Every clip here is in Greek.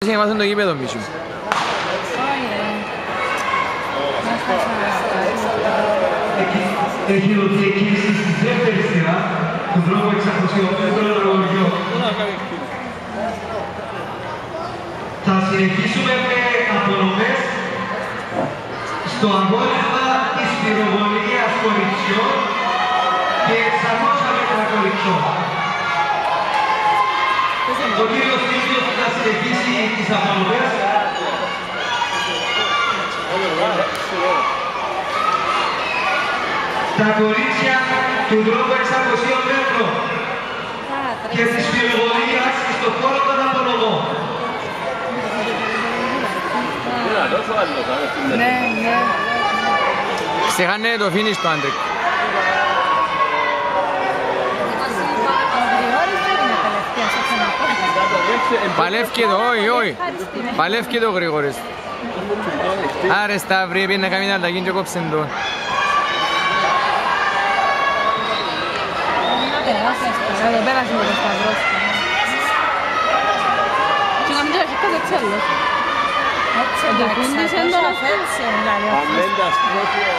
Είχε μάθουν το γήπεδο Μίσου. Έχει δοθεί εκκίνηση στη δεύτερη σειρά του δρόμου 600 μέτρων Ρογωριό. Θα συνεχίσουμε με απονομές στο αγώνισμα της πυροβολίας κοριτσιών και 600 μέτρα κοριτσιών. Ο κύριος Τίτλος θα συνεχίσει τις απονομές. Τα κορίτσια του δρόμου 600 μέτρων και της πυροβολίας στο χώρο των απονομών. Ναι. Ξεχάνε το finish του Άντρικ. Παλεύκε το, όχι. Παλεύκε το Γρηγόρης. Άρε Σταύρη, πήγαινε να κάνει αλλαγή και κόψε το. Εδώ πέρασε με το Σταυρός. Και να μην το έχει κάθε ξέλος. Έτσι εντάξει, έτσι Αμέντα σπρόχιο.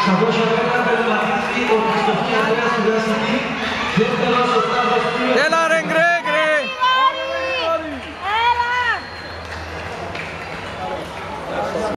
Σας δώσω ένα περιγματιστή ο Χριστοφκή Ανδρέας του Δρασινή. Δεν θέλω να σωστά. Έλα ρε!